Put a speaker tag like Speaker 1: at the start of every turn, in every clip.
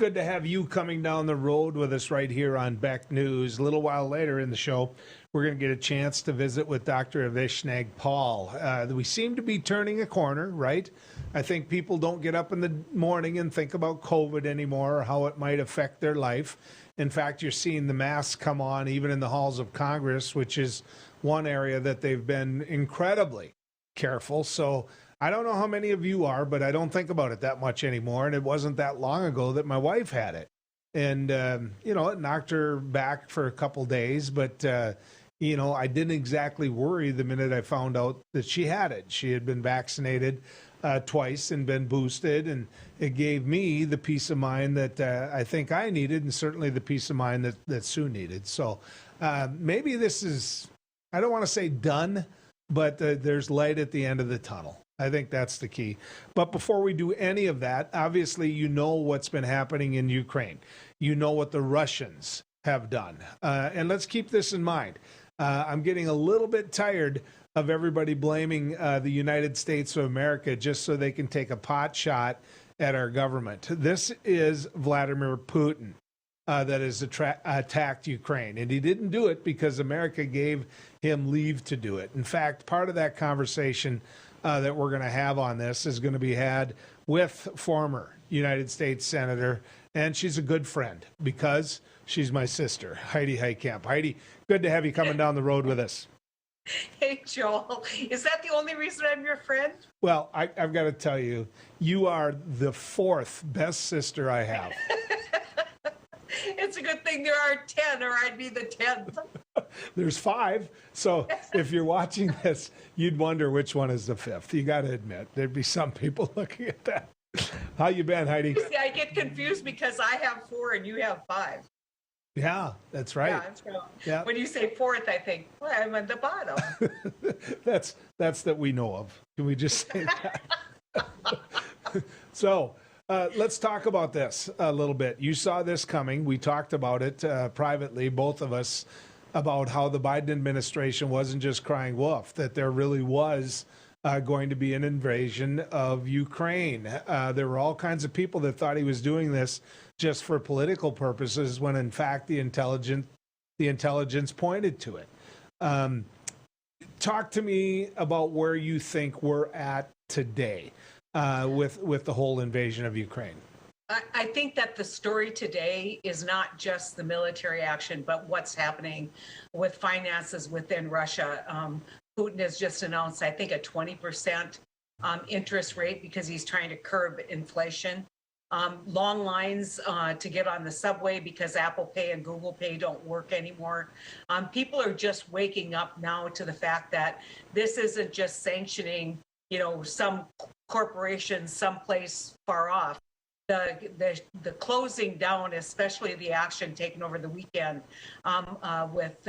Speaker 1: good to have you coming down the road with us right here on Beck News. A little while later in the show, we're going to get a chance to visit with Dr. Avishnag Paul. We seem to be turning a corner, right? I think people don't get up in the morning and think about COVID anymore or how it might affect their life. In fact, you're seeing the masks come on even in the halls of Congress, which is one area that they've been incredibly careful. So I don't know how many of you are, but I don't think about it that much anymore. And it wasn't that long ago that my wife had it. And, it knocked her back for a couple days. But, I didn't exactly worry the minute I found out that she had it. She had been vaccinated twice and been boosted. And it gave me the peace of mind that I think I needed, and certainly the peace of mind that Sue needed. So maybe this is, I don't want to say done, but there's light at the end of the tunnel. I think that's the key. But before we do any of that, obviously, you know what's been happening in Ukraine. You know what the Russians have done. And let's keep this in mind. I'm getting a little bit tired of everybody blaming the United States of America just so they can take a pot shot at our government. This is Vladimir Putin that has attacked Ukraine. And he didn't do it because America gave him leave to do it. In fact, part of that conversation that we're going to have on this is going to be had with former United States Senator, and she's a good friend because she's my sister, Heidi Heitkamp. Heidi, good to have you coming down the road with us.
Speaker 2: Hey, Joel. Is that the only reason I'm your friend?
Speaker 1: Well, I've got to tell you, you are the fourth best sister I have.
Speaker 2: It's a good thing there are 10, or I'd be the 10th.
Speaker 1: There's 5. So if you're watching this, you'd wonder which one is the 5th. You got to admit, there'd be some people looking at that. How you been, Heidi?
Speaker 2: See, I get confused because I have 4 and you have 5.
Speaker 1: Yeah, that's right.
Speaker 2: Yeah, so yeah. When you say 4th, I think, well, I'm at the bottom.
Speaker 1: that's that we know of. Can we just say that? So let's talk about this a little bit. You saw this coming. We talked about it privately, both of us, about how the Biden administration wasn't just crying wolf, that there really was going to be an invasion of Ukraine. There were all kinds of people that thought he was doing this just for political purposes, when in fact the intelligence pointed to it. Talk to me about where you think we're at today with the whole invasion of Ukraine.
Speaker 2: I think that the story today is not just the military action, but what's happening with finances within Russia. Putin has just announced, I think, a 20% interest rate because he's trying to curb inflation. Long lines to get on the subway because Apple Pay and Google Pay don't work anymore. People are just waking up now to the fact that this isn't just sanctioning, some corporation someplace far off. The closing down, especially the action taken over the weekend with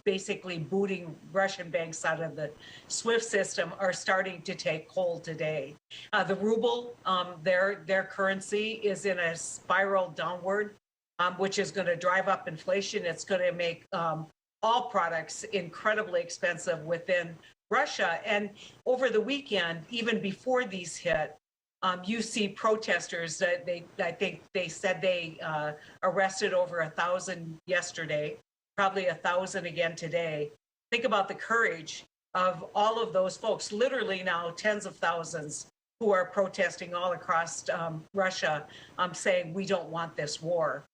Speaker 2: basically booting Russian banks out of the SWIFT system, are starting to take hold today. The ruble, their currency, is in a spiral downward, which is going to drive up inflation. It's going to make all products incredibly expensive within Russia. And over the weekend, even before these hit, you see protesters that I think they said they arrested over 1,000 yesterday, probably 1,000 again today. Think about the courage of all of those folks, literally now tens of thousands who are protesting all across Russia, saying we don't want this war.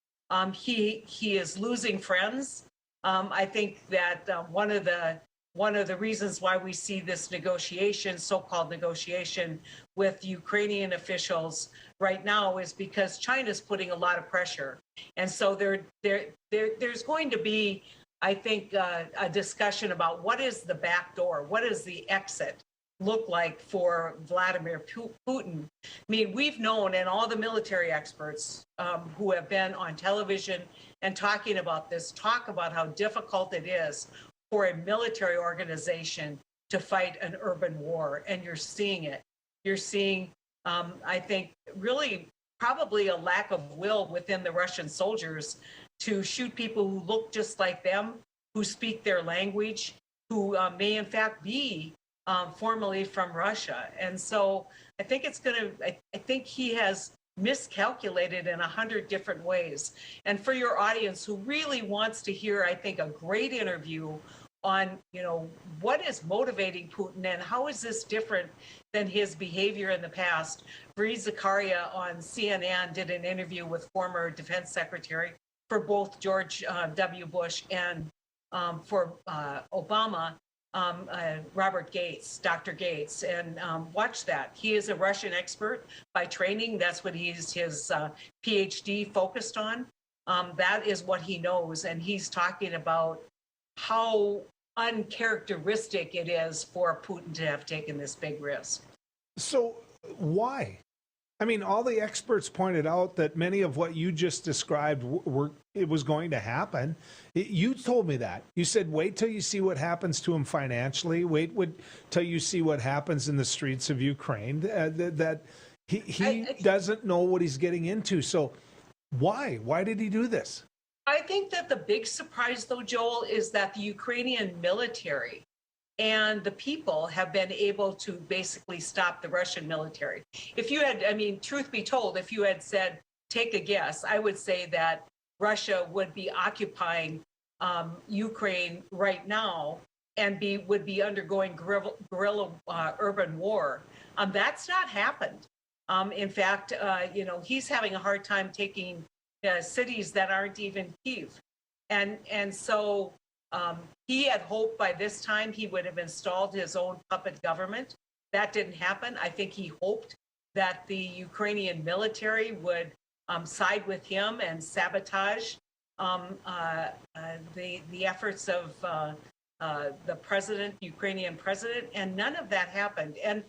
Speaker 2: He is losing friends. I think that one of the reasons why we see this negotiation, so-called negotiation with Ukrainian officials right now, is because China's putting a lot of pressure. And so there's going to be, I think, a discussion about what is the back door, what is the exit look like for Vladimir Putin. I mean, we've known, and all the military experts who have been on television and talking about this, talk about how difficult it is for a military organization to fight an urban war. And you're seeing it. You're seeing, I think, really probably a lack of will within the Russian soldiers to shoot people who look just like them, who speak their language, who may in fact be formerly from Russia. And so I think it's going to, I think he has miscalculated in 100 different ways. And for your audience who really wants to hear, I think, a great interview on, what is motivating Putin and how is this different than his behavior in the past. Bree Zakaria on CNN did an interview with former defense secretary for both George W. Bush and for Obama, Robert Gates, Dr. Gates, and watch that. He is a Russian expert by training. That's what his PhD focused on. That is what he knows. And he's talking about how uncharacteristic it is for Putin to have taken this big risk.
Speaker 1: So why? I mean, all the experts pointed out that many of what you just described it was going to happen. You told me that. You said, wait till you see what happens to him financially. Wait till you see what happens in the streets of Ukraine. That he doesn't know what he's getting into. So why? Why did he do this?
Speaker 2: I think that the big surprise, though, Joel, is that the Ukrainian military and the people have been able to basically stop the Russian military. If you had, truth be told, if you had said, take a guess, I would say that Russia would be occupying Ukraine right now and would be undergoing guerrilla urban war. That's not happened. In fact, he's having a hard time taking cities that aren't even Kyiv. And so he had hoped by this time he would have installed his own puppet government. That didn't happen. I think he hoped that the Ukrainian military would side with him and sabotage the efforts of the president, Ukrainian president, and none of that happened. And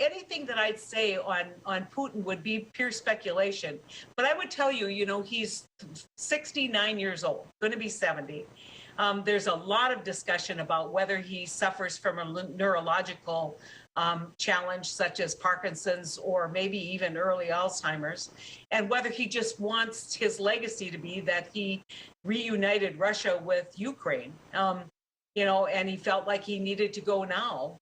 Speaker 2: anything that I'd say on Putin would be pure speculation. But I would tell you, he's 69 years old, going to be 70. There's a lot of discussion about whether he suffers from a neurological challenge such as Parkinson's or maybe even early Alzheimer's, and whether he just wants his legacy to be that he reunited Russia with Ukraine. And he felt like he needed to go now.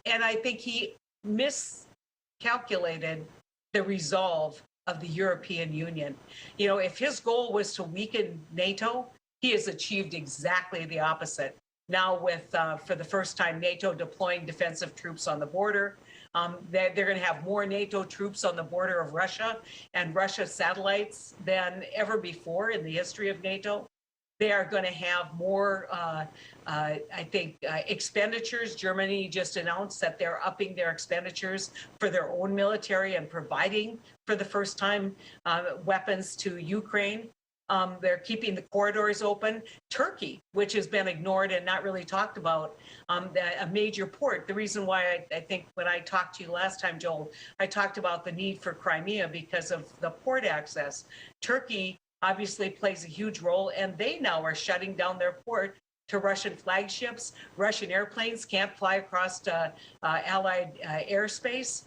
Speaker 2: And I think he miscalculated the resolve of the European Union. If his goal was to weaken NATO, he has achieved exactly the opposite. Now with, for the first time, NATO deploying defensive troops on the border. They're going to have more NATO troops on the border of Russia and Russia satellites than ever before in the history of NATO. They are going to have more, expenditures. Germany just announced that they're upping their expenditures for their own military and providing, for the first time, weapons to Ukraine. They're keeping the corridors open. Turkey, which has been ignored and not really talked about, a major port. The reason why I think when I talked to you last time, Joel, I talked about the need for Crimea because of the port access. Turkey obviously plays a huge role, and they now are shutting down their port to Russian flagships. Russian airplanes can't fly across Allied airspace.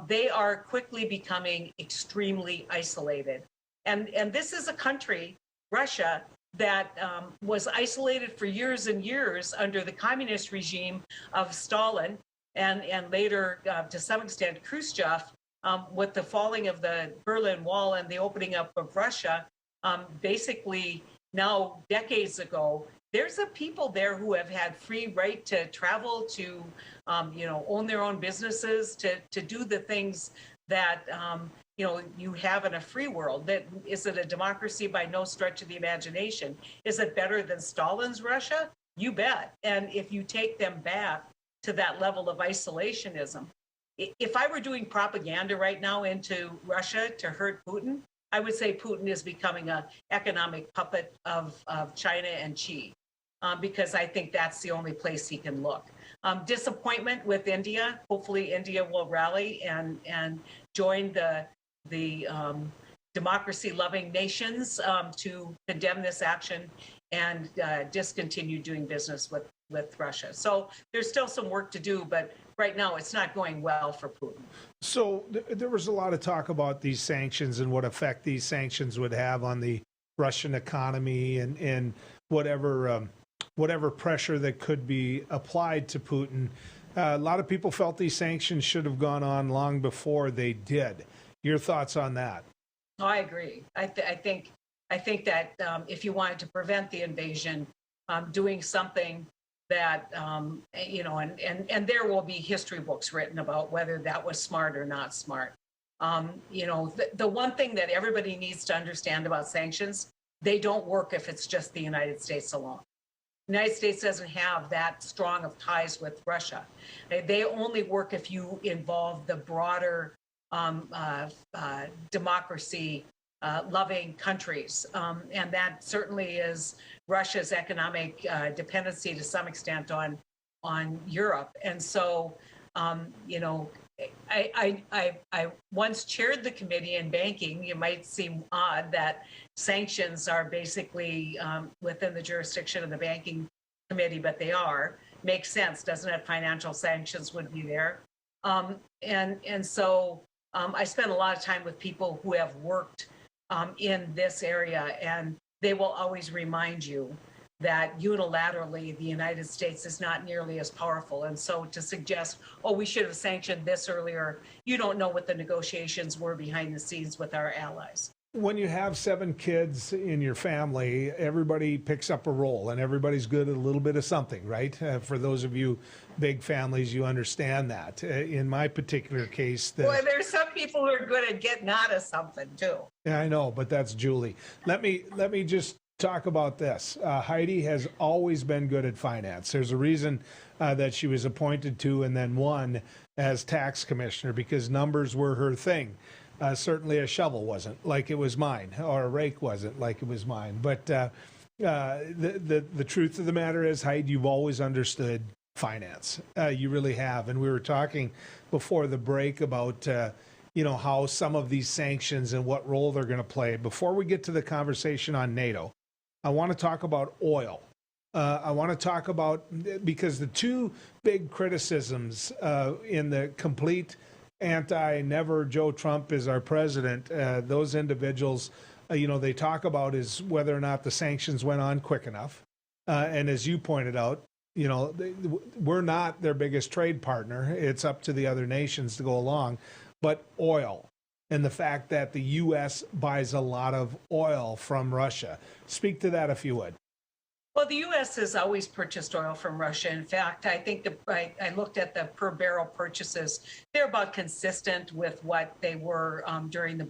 Speaker 2: They are quickly becoming extremely isolated. And this is a country, Russia, that was isolated for years and years under the communist regime of Stalin and later, to some extent, Khrushchev. With the falling of the Berlin Wall and the opening up of Russia, basically now decades ago, there's a people there who have had free right to travel, to own their own businesses, to do the things that you have in a free world. Is it a democracy? By no stretch of the imagination. Is it better than Stalin's Russia? You bet. And if you take them back to that level of isolationism, if I were doing propaganda right now into Russia to hurt Putin, I would say Putin is becoming an economic puppet of China and Xi, because I think that's the only place he can look. Disappointment with India. Hopefully India will rally and join the democracy-loving nations to condemn this action and discontinue doing business with Russia. So there's still some work to do, but right now it's not going well for Putin.
Speaker 1: So there was a lot of talk about these sanctions and what effect these sanctions would have on the Russian economy and whatever pressure that could be applied to Putin. A lot of people felt these sanctions should have gone on long before they did. Your thoughts on that?
Speaker 2: Oh, I agree. I think that if you wanted to prevent the invasion, doing something that and there will be history books written about whether that was smart or not smart. The one thing that everybody needs to understand about sanctions, they don't work if it's just the United States alone. The United States doesn't have that strong of ties with Russia. They only work if you involve the broader democracy loving countries. And that certainly is Russia's economic dependency to some extent on Europe. And so, I once chaired the committee in banking. It might seem odd that sanctions are basically within the jurisdiction of the banking committee, but they are. Makes sense, doesn't it? Financial sanctions would be there. So I spent a lot of time with people who have worked in this area, and they will always remind you that unilaterally the United States is not nearly as powerful. And so to suggest, oh, we should have sanctioned this earlier, you don't know what the negotiations were behind the scenes with our allies.
Speaker 1: When you have 7 kids in your family, everybody picks up a role and everybody's good at a little bit of something, right? For those of you big families, you understand that. In my particular case...
Speaker 2: Well, there's some people who are good at getting out of something too.
Speaker 1: Yeah, I know, but that's Julie. Let me just talk about this. Heidi has always been good at finance. There's a reason that she was appointed to and then won as tax commissioner, because numbers were her thing. Certainly a shovel wasn't like it was mine, or a rake wasn't like it was mine. But the truth of the matter is, Heidi, you've always understood finance. You really have. And we were talking before the break about how some of these sanctions and what role they're going to play. Before we get to the conversation on NATO, I want to talk about oil. I want to talk about, because the two big criticisms in the complete anti-never Joe Trump is our president, those individuals, they talk about is whether or not the sanctions went on quick enough. And as you pointed out, we're not their biggest trade partner. It's up to the other nations to go along. But oil, and the fact that the U.S. buys a lot of oil from Russia. Speak to that if you would.
Speaker 2: Well, the U.S. has always purchased oil from Russia. In fact, I think I looked at the per barrel purchases. They're about consistent with what they were during the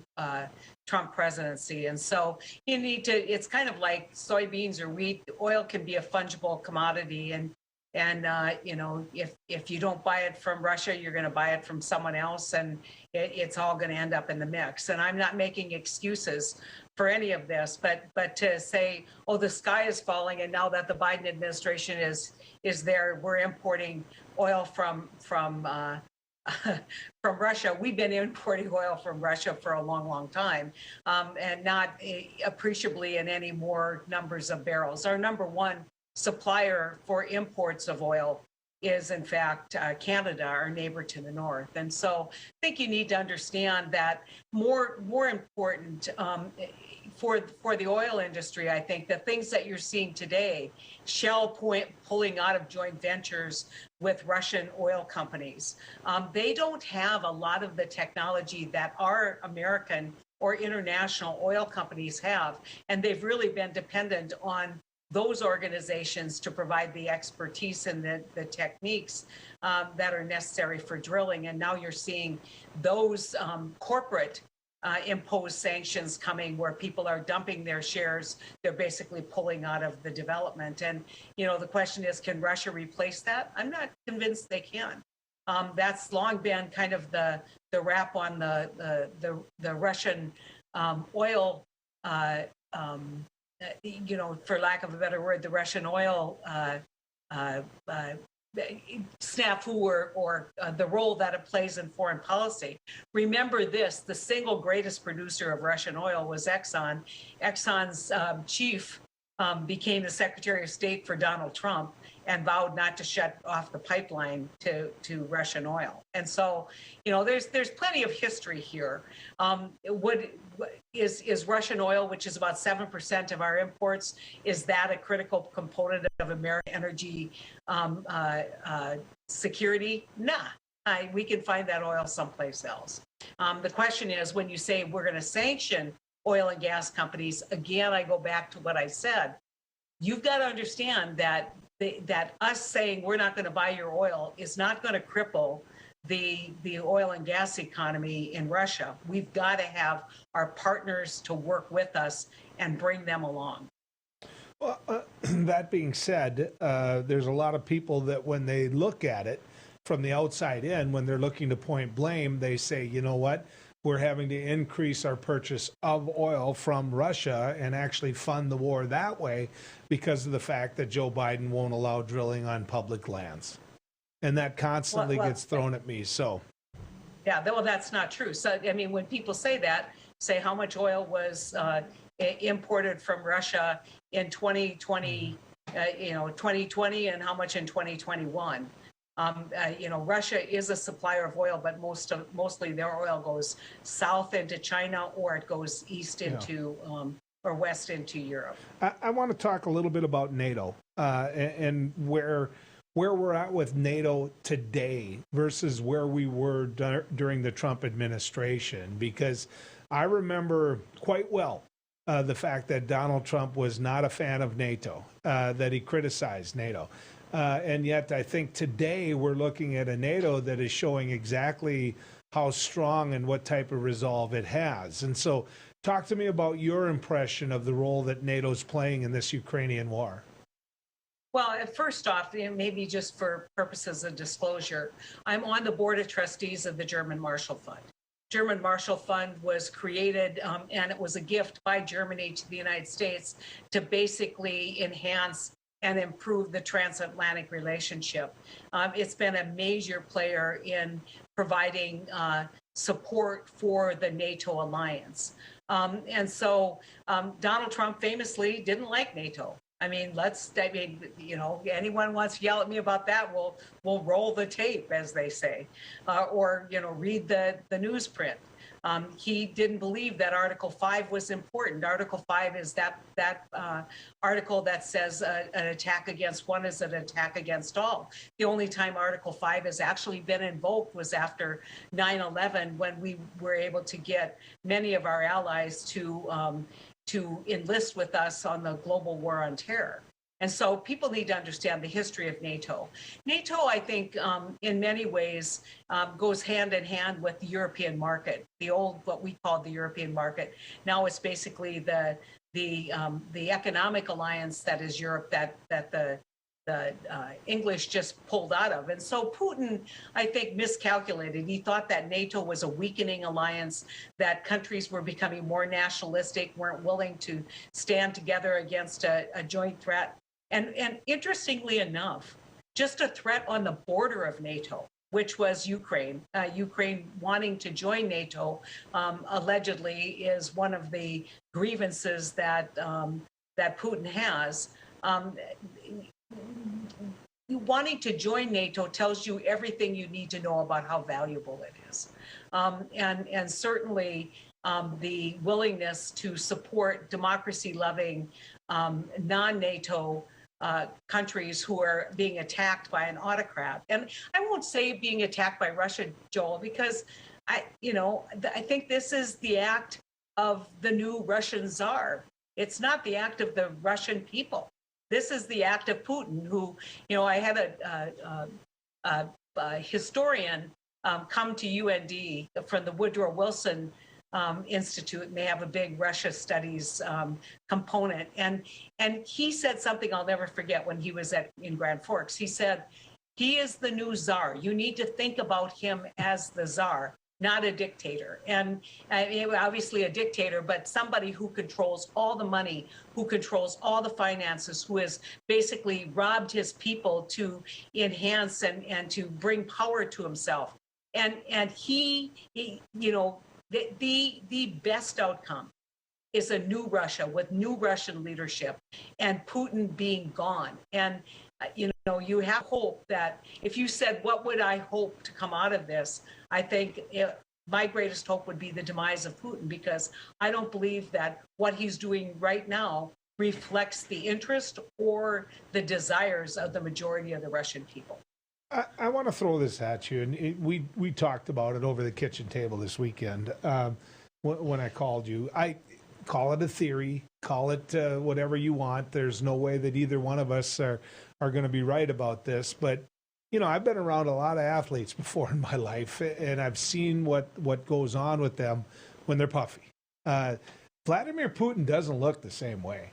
Speaker 2: Trump presidency. And so you need to, it's kind of like soybeans or wheat. Oil can be a fungible commodity. And if you don't buy it from Russia, you're going to buy it from someone else, and it's all going to end up in the mix. And I'm not making excuses for any of this, but to say, oh, the sky is falling, and now that the Biden administration is there, we're importing oil from Russia. We've been importing oil from Russia for a long, long time, and not appreciably in any more numbers of barrels. Our number one supplier for imports of oil is, in fact, Canada, our neighbor to the north. And so I think you need to understand that more important for the oil industry, I think the things that you're seeing today, Shell pulling out of joint ventures with Russian oil companies, they don't have a lot of the technology that our American or international oil companies have. And they've really been dependent on those organizations to provide the expertise and the techniques that are necessary for drilling. And now you're seeing those corporate imposed sanctions coming, where people are dumping their shares. They're basically pulling out of the development. And, the question is, can Russia replace that? I'm not convinced they can. That's long been kind of the rap on the Russian oil for lack of a better word, the Russian oil snafu or the role that it plays in foreign policy. Remember this, the single greatest producer of Russian oil was Exxon. Exxon's chief became the Secretary of State for Donald Trump and vowed not to shut off the pipeline to Russian oil. And so, there's plenty of history here. Is Russian oil, which is about 7% of our imports, is that a critical component of American energy security? Nah. We can find that oil someplace else. The question is, when you say we're going to sanction oil and gas companies, again, I go back to what I said. You've got to understand that that us saying we're not going to buy your oil is not going to cripple the oil and gas economy in Russia. We've got to have our partners to work with us and bring them along.
Speaker 1: Well, that being said, there's a lot of people that when they look at it from the outside in, when they're looking to point blame, they say, you know what, we're having to increase our purchase of oil from Russia and actually fund the war that way because of the fact that Joe Biden won't allow drilling on public lands. And that constantly gets thrown at me. So,
Speaker 2: yeah, well, that's not true. So, I mean, when people say that, say how much oil was imported from Russia in 2020, 2020, and how much in 2021. Russia is a supplier of oil, but mostly their oil goes south into China, or it goes east into or west into Europe.
Speaker 1: I want to talk a little bit about NATO and where we're at with NATO today versus where we were during the Trump administration, because I remember quite well the fact that Donald Trump was not a fan of NATO, that he criticized NATO. And yet I think today we're looking at a NATO that is showing exactly how strong and what type of resolve it has. And so talk to me about your impression of the role that NATO's playing in this Ukrainian war.
Speaker 2: Well, first off, maybe just for purposes of disclosure, I'm on the board of trustees of the German Marshall Fund. German Marshall Fund was created, and it was a gift by Germany to the United States to basically enhance and improve the transatlantic relationship. It's been a major player in providing support for the NATO alliance. And so Donald Trump famously didn't like NATO. I mean, anyone wants to yell at me about that, we'll roll the tape, as they say, or read the newsprint. He didn't believe that Article 5 was important. Article 5 is that article that says an attack against one is an attack against all. The only time Article 5 has actually been invoked was after 9/11, when we were able to get many of our allies to enlist with us on the global war on terror. And so people need to understand the history of NATO. NATO, I think, in many ways, goes hand in hand with the European market, the old, what we called the European market. Now it's basically the economic alliance that is Europe that the English just pulled out of. And so Putin, I think, miscalculated. He thought that NATO was a weakening alliance, that countries were becoming more nationalistic, weren't willing to stand together against a joint threat. And interestingly enough, just a threat on the border of NATO, which was Ukraine. Ukraine wanting to join NATO, allegedly, is one of the grievances that Putin has. Wanting to join NATO tells you everything you need to know about how valuable it is. And certainly the willingness to support democracy-loving non-NATO countries who are being attacked by an autocrat. And I won't say being attacked by Russia, Joel, because I think this is the act of the new Russian czar. It's not the act of the Russian people. This is the act of Putin, who, I had a historian come to UND from the Woodrow Wilson Institute, and they have a big Russia studies component. And he said something I'll never forget when he was in Grand Forks. He said, he is the new czar. You need to think about him as the czar, not a dictator. And obviously a dictator, but somebody who controls all the money, who controls all the finances, who has basically robbed his people to enhance and to bring power to himself. And he the best outcome is a new Russia with new Russian leadership and Putin being gone. And, you have hope that if you said, what would I hope to come out of this? I think my greatest hope would be the demise of Putin, because I don't believe that what he's doing right now reflects the interest or the desires of the majority of the Russian people.
Speaker 1: I want to throw this at you, and we talked about it over the kitchen table this weekend when I called you. I call it a theory, call it whatever you want. There's no way that either one of us are going to be right about this, but I've been around a lot of athletes before in my life, and I've seen what goes on with them when they're puffy. Vladimir Putin doesn't look the same way.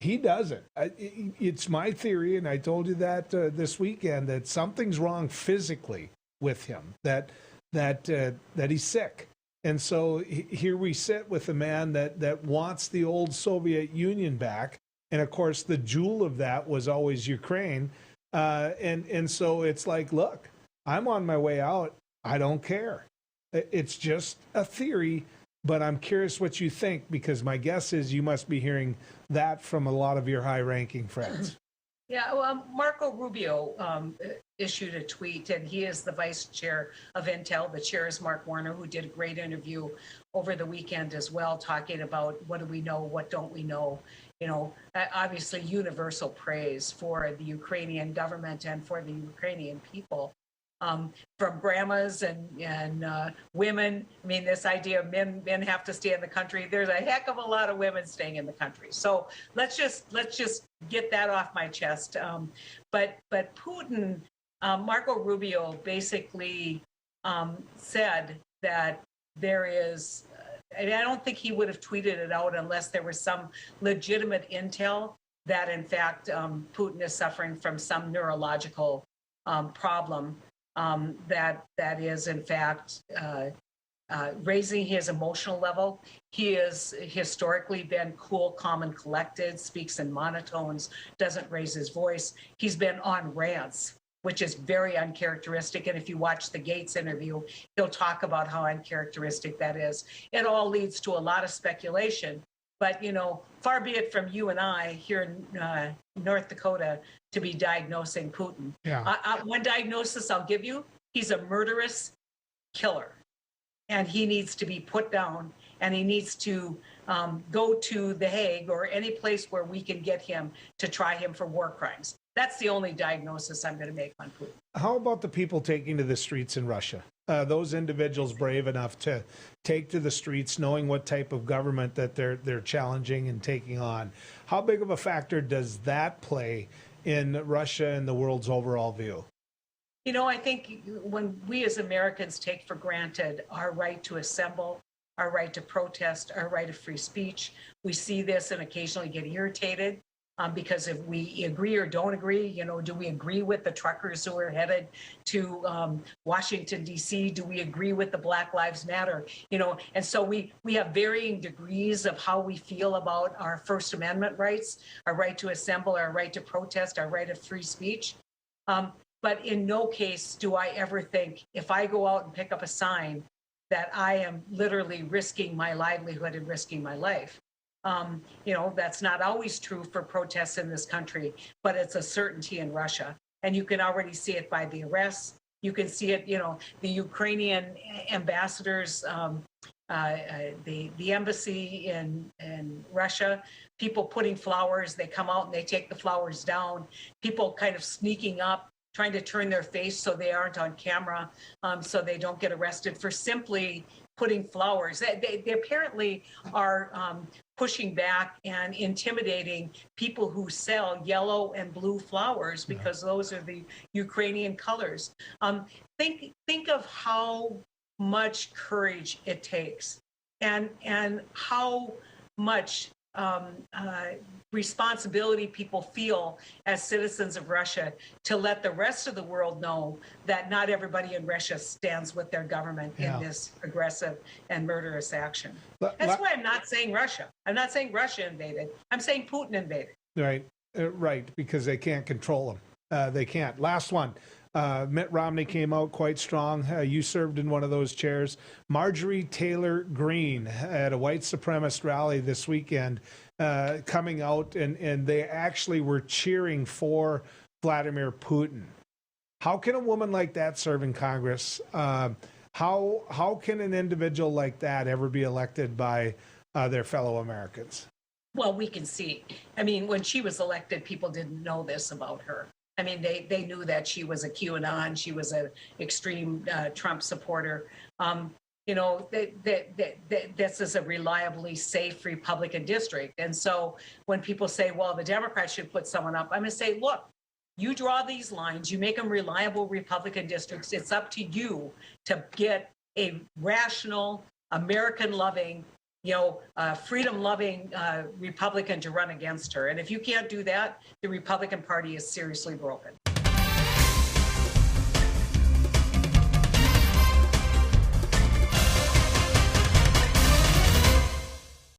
Speaker 1: He doesn't. It's my theory, and I told you that this weekend, that something's wrong physically with him, that he's sick. And so here we sit with a man that wants the old Soviet Union back, and of course the jewel of that was always Ukraine. And so it's like, look, I'm on my way out. I don't care. It's just a theory, but I'm curious what you think, because my guess is you must be hearing that from a lot of your high-ranking friends.
Speaker 2: Yeah, well, Marco Rubio issued a tweet, and he is the vice chair of Intel. The chair is Mark Warner, who did a great interview over the weekend as well, talking about what do we know, what don't we know. Obviously universal praise for the Ukrainian government and for the Ukrainian people. From grandmas and women. I mean, this idea of men have to stay in the country. There's a heck of a lot of women staying in the country. So let's just get that off my chest. But Putin, Marco Rubio basically said that there is. I don't think he would have tweeted it out unless there was some legitimate intel that, in fact, Putin is suffering from some neurological problem. That is, in fact, raising his emotional level. He has historically been cool, calm, and collected, speaks in monotones, doesn't raise his voice. He's been on rants, which is very uncharacteristic. And if you watch the Gates interview, he'll talk about how uncharacteristic that is. It all leads to a lot of speculation. But, far be it from you and I here in North Dakota to be diagnosing Putin.
Speaker 1: Yeah.
Speaker 2: One diagnosis I'll give you, he's a murderous killer. And he needs to be put down, and he needs to go to The Hague or any place where we can get him to try him for war crimes. That's the only diagnosis I'm going to make on Putin.
Speaker 1: How about the people taking to the streets in Russia? Those individuals brave enough to take to the streets, knowing what type of government that they're challenging and taking on. How big of a factor does that play in Russia and the world's overall view?
Speaker 2: I think when we as Americans take for granted our right to assemble, our right to protest, our right of free speech, we see this and occasionally get irritated. Because if we agree or don't agree, do we agree with the truckers who are headed to Washington, D.C.? Do we agree with the Black Lives Matter? And so we have varying degrees of how we feel about our First Amendment rights, our right to assemble, our right to protest, our right of free speech. But in no case do I ever think, if I go out and pick up a sign, that I am literally risking my livelihood and risking my life. That's not always true for protests in this country, but it's a certainty in Russia. And you can already see it by the arrests. You can see it, the Ukrainian ambassadors, the embassy in Russia, people putting flowers, they come out and they take the flowers down, people kind of sneaking up, trying to turn their face so they aren't on camera, so they don't get arrested for simply putting flowers. They apparently are pushing back and intimidating people who sell yellow and blue flowers because those are the Ukrainian colors. Think of how much courage it takes and how much responsibility people feel as citizens of Russia to let the rest of the world know that not everybody in Russia stands with their government in this aggressive and murderous action. That's why I'm not saying Russia. I'm not saying Russia invaded. I'm saying Putin invaded.
Speaker 1: Right, because they can't control them. They can't. Last one. Mitt Romney came out quite strong. You served in one of those chairs. Marjorie Taylor Greene at a white supremacist rally this weekend, coming out, and they actually were cheering for Vladimir Putin. How can a woman like that serve in Congress? How can an individual like that ever be elected by their fellow Americans?
Speaker 2: Well, we can see. I mean, when she was elected, people didn't know this about her. I mean, they knew that she was a QAnon, she was an extreme Trump supporter. You know, this is a reliably safe Republican district. And so when people say, well, the Democrats should put someone up, I'm going to say, look, you draw these lines, you make them reliable Republican districts. It's up to you to get a rational, American-loving, freedom-loving Republican to run against her. And if you can't do that, the Republican Party is seriously broken.